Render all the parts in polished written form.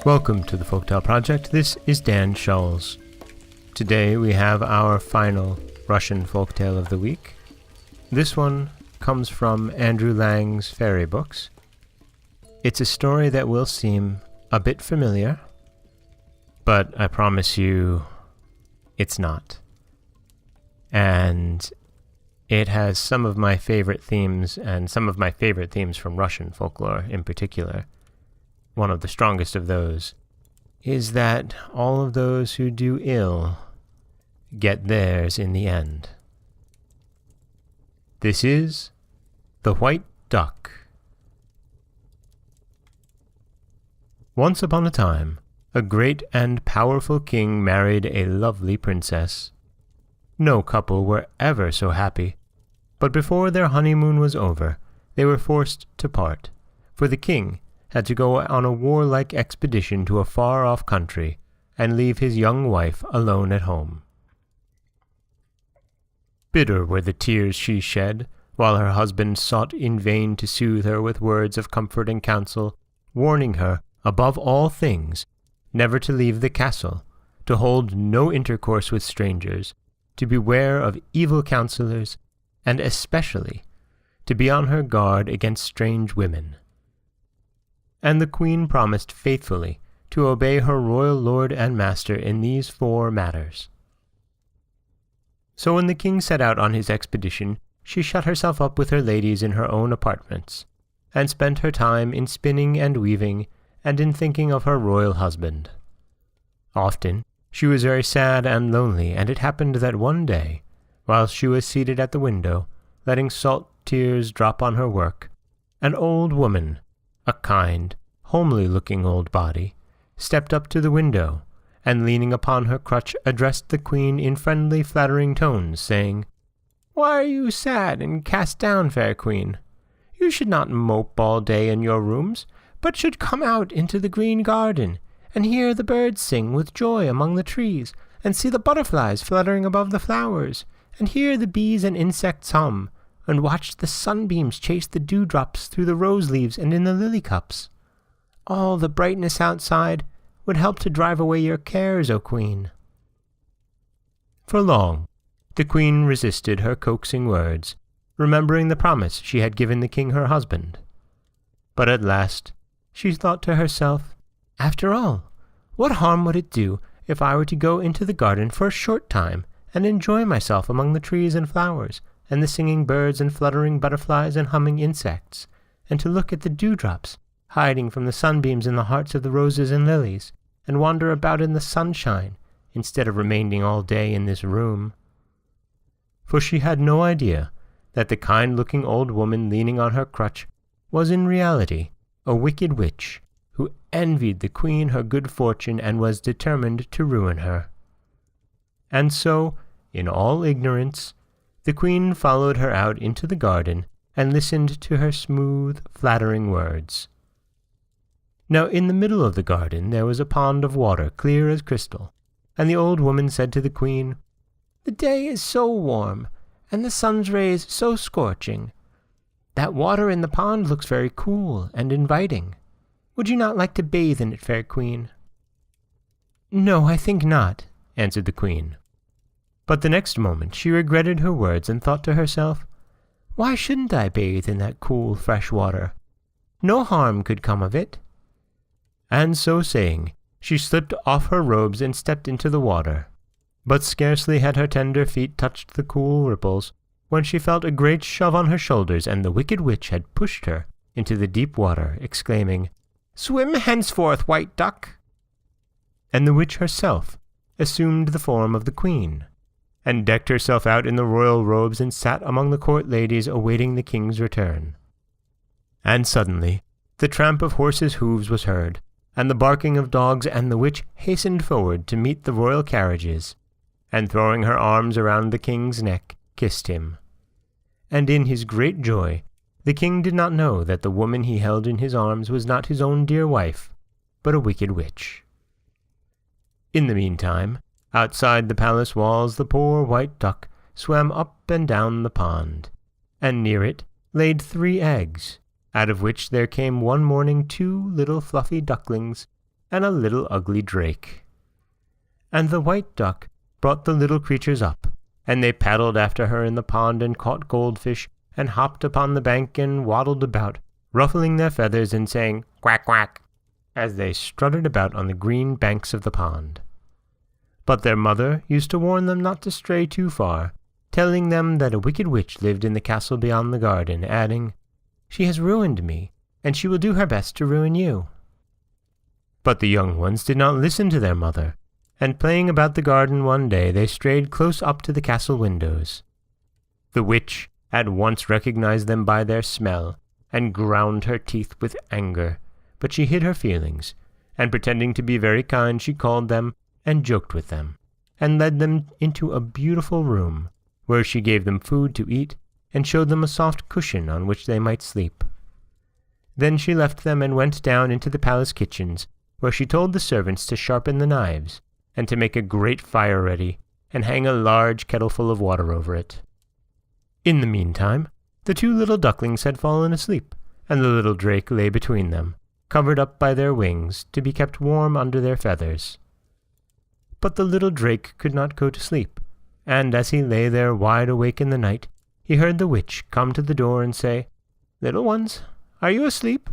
Welcome to the Folktale Project. This is Dan Schulz. Today we have our final Russian folktale of the week. This one comes from Andrew Lang's fairy books. It's a story that will seem a bit familiar, but I promise you it's not. And it has some of my favorite themes, and some of my favorite themes from Russian folklore in particular. One of the strongest of those is that all of those who do ill get theirs in the end. This is The White Duck. Once upon a time, a great and powerful king married a lovely princess. No couple were ever so happy, but before their honeymoon was over, they were forced to part, for the king had to go on a warlike expedition to a far-off country and leave his young wife alone at home. Bitter were the tears she shed, while her husband sought in vain to soothe her with words of comfort and counsel, warning her, above all things, never to leave the castle, to hold no intercourse with strangers, to beware of evil counsellors, and especially to be on her guard against strange women. And the queen promised faithfully to obey her royal lord and master in these 4 matters. So when the king set out on his expedition, she shut herself up with her ladies in her own apartments, and spent her time in spinning and weaving, and in thinking of her royal husband. Often she was very sad and lonely, and it happened that one day, while she was seated at the window, letting salt tears drop on her work, an old woman, a kind, homely-looking old body, stepped up to the window, and leaning upon her crutch addressed the queen in friendly, flattering tones, saying, "Why are you sad and cast down, fair queen? You should not mope all day in your rooms, but should come out into the green garden, and hear the birds sing with joy among the trees, and see the butterflies fluttering above the flowers, and hear the bees and insects hum, and watch the sunbeams chase the dewdrops through the rose leaves and in the lily cups. All the brightness outside would help to drive away your cares, O queen." For long, the queen resisted her coaxing words, remembering the promise she had given the king her husband. But at last she thought to herself, "After all, what harm would it do if I were to go into the garden for a short time and enjoy myself among the trees and flowers, and the singing birds and fluttering butterflies and humming insects, and to look at the dewdrops hiding from the sunbeams in the hearts of the roses and lilies, and wander about in the sunshine, instead of remaining all day in this room?" For she had no idea that the kind-looking old woman leaning on her crutch was in reality a wicked witch, who envied the queen her good fortune and was determined to ruin her. And so, in all ignorance, the queen followed her out into the garden and listened to her smooth, flattering words. Now in the middle of the garden there was a pond of water clear as crystal, and the old woman said to the queen, "The day is so warm, and the sun's rays so scorching. That water in the pond looks very cool and inviting. Would you not like to bathe in it, fair queen?" "No, I think not," answered the queen. But the next moment she regretted her words and thought to herself, "Why shouldn't I bathe in that cool, fresh water? No harm could come of it." And so saying, she slipped off her robes and stepped into the water. But scarcely had her tender feet touched the cool ripples, when she felt a great shove on her shoulders, and the wicked witch had pushed her into the deep water, exclaiming, "Swim henceforth, white duck!" And the witch herself assumed the form of the queen, and decked herself out in the royal robes and sat among the court ladies awaiting the king's return. And suddenly the tramp of horses' hooves was heard, and the barking of dogs, and the witch hastened forward to meet the royal carriages, and throwing her arms around the king's neck, kissed him. And in his great joy, the king did not know that the woman he held in his arms was not his own dear wife, but a wicked witch. In the meantime, outside the palace walls the poor white duck swam up and down the pond, and near it laid 3 eggs, out of which there came one morning 2 little fluffy ducklings, and a little ugly drake. And the white duck brought the little creatures up, and they paddled after her in the pond and caught goldfish, and hopped upon the bank and waddled about, ruffling their feathers and saying, "Quack, quack," as they strutted about on the green banks of the pond. But their mother used to warn them not to stray too far, telling them that a wicked witch lived in the castle beyond the garden, adding, "She has ruined me, and she will do her best to ruin you." But the young ones did not listen to their mother, and playing about the garden one day they strayed close up to the castle windows. The witch at once recognized them by their smell, and ground her teeth with anger, but she hid her feelings, and pretending to be very kind she called them, and joked with them, and led them into a beautiful room, where she gave them food to eat, and showed them a soft cushion on which they might sleep. Then she left them and went down into the palace kitchens, where she told the servants to sharpen the knives, and to make a great fire ready, and hang a large kettle full of water over it. In the meantime, the two little ducklings had fallen asleep, and the little drake lay between them, covered up by their wings, to be kept warm under their feathers. But the little drake could not go to sleep, and as he lay there wide awake in the night, he heard the witch come to the door and say, "Little ones, are you asleep?"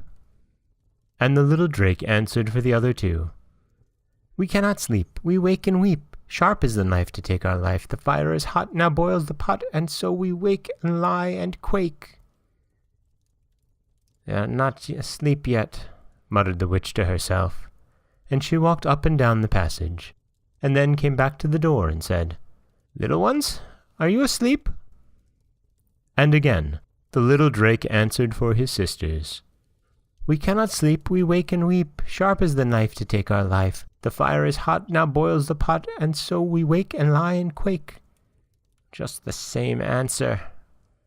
And the little drake answered for the other two, "We cannot sleep, we wake and weep. Sharp is the knife to take our life. The fire is hot, now boils the pot, and so we wake and lie and quake." "They are not asleep yet," muttered the witch to herself, and she walked up and down the passage, and then came back to the door and said, "Little ones, are you asleep?" And again the little drake answered for his sisters, "We cannot sleep, we wake and weep. Sharp is the knife to take our life. The fire is hot, now boils the pot, and so we wake and lie and quake." "Just the same answer,"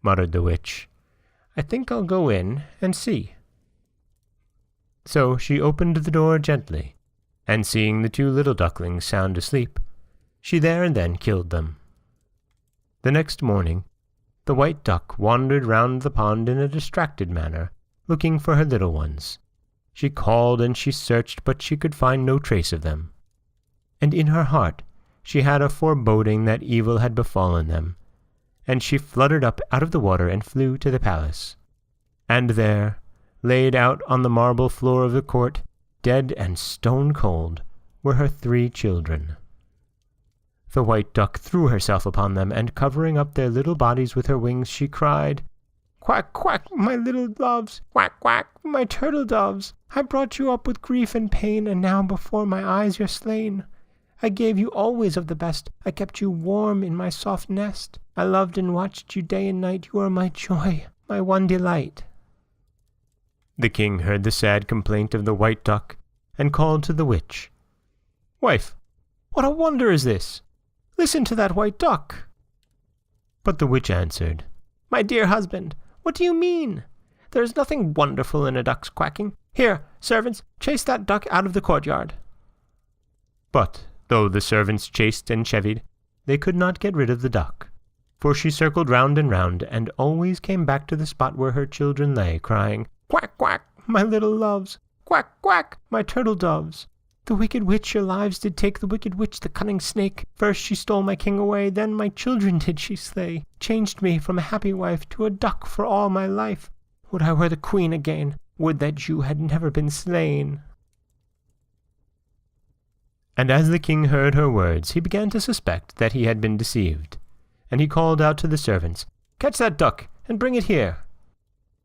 muttered the witch. "I think I'll go in and see." So she opened the door gently, and seeing the two little ducklings sound asleep, she there and then killed them. The next morning, the white duck wandered round the pond in a distracted manner, looking for her little ones. She called and she searched, but she could find no trace of them. And in her heart she had a foreboding that evil had befallen them, and she fluttered up out of the water and flew to the palace. And there, laid out on the marble floor of the court, dead and stone cold, were her 3 children. The white duck threw herself upon them, and covering up their little bodies with her wings, she cried, "Quack, quack, my little loves! Quack, quack, my turtle doves! I brought you up with grief and pain, and now before my eyes you're slain. I gave you always of the best, I kept you warm in my soft nest. I loved and watched you day and night, you are my joy, my one delight." The king heard the sad complaint of the white duck, and called to the witch, "Wife, what a wonder is this! Listen to that white duck." But the witch answered, "My dear husband, what do you mean? There is nothing wonderful in a duck's quacking. Here, servants, chase that duck out of the courtyard." But though the servants chased and chevied, they could not get rid of the duck, for she circled round and always came back to the spot where her children lay, crying, "Quack, quack, my little loves! Quack, quack, my turtle doves! The wicked witch your lives did take, the wicked witch, the cunning snake. First she stole my king away, then my children did she slay. Changed me from a happy wife to a duck for all my life. Would I were the queen again, would that you had never been slain." And as the king heard her words, he began to suspect that he had been deceived, and he called out to the servants, "Catch that duck, and bring it here."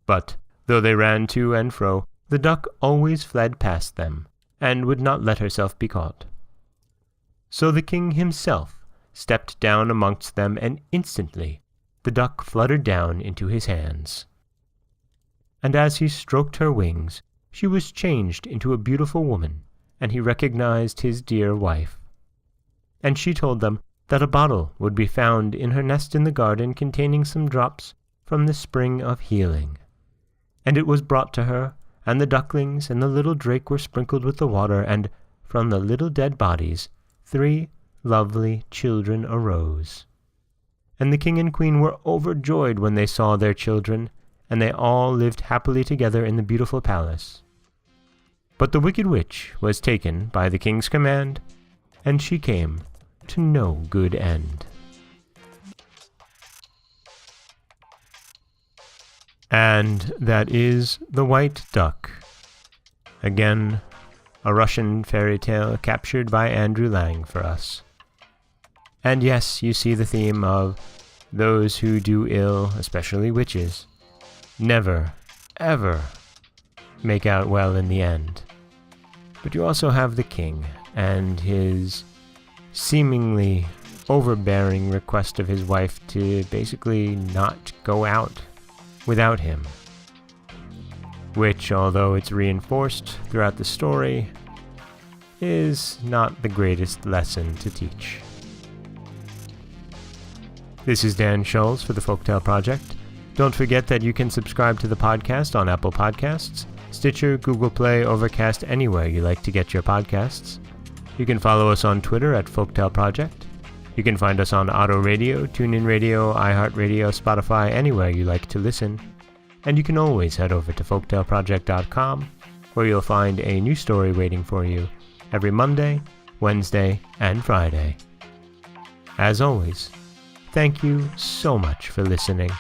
But though they ran to and fro, the duck always fled past them, and would not let herself be caught. So the king himself stepped down amongst them, and instantly the duck fluttered down into his hands. And as he stroked her wings, she was changed into a beautiful woman, and he recognized his dear wife. And she told them that a bottle would be found in her nest in the garden containing some drops from the spring of healing. And it was brought to her, and the ducklings and the little drake were sprinkled with the water, and from the little dead bodies 3 lovely children arose. And the king and queen were overjoyed when they saw their children, and they all lived happily together in the beautiful palace. But the wicked witch was taken by the king's command, and she came to no good end. And that is The White Duck. Again, a Russian fairy tale captured by Andrew Lang for us. And yes, you see the theme of those who do ill, especially witches, never, ever make out well in the end. But you also have the king and his seemingly overbearing request of his wife to basically not go out without him, which, although it's reinforced throughout the story, is not the greatest lesson to teach. This is Dan Scholes for the Folktale Project. Don't forget that you can subscribe to the podcast on Apple Podcasts, Stitcher, Google Play, Overcast, anywhere you like to get your podcasts. You can follow us on Twitter at Folktale Project. You can find us on Auto Radio, TuneIn Radio, iHeartRadio, Spotify, anywhere you like to listen. And you can always head over to folktaleproject.com, where you'll find a new story waiting for you every Monday, Wednesday, and Friday. As always, thank you so much for listening.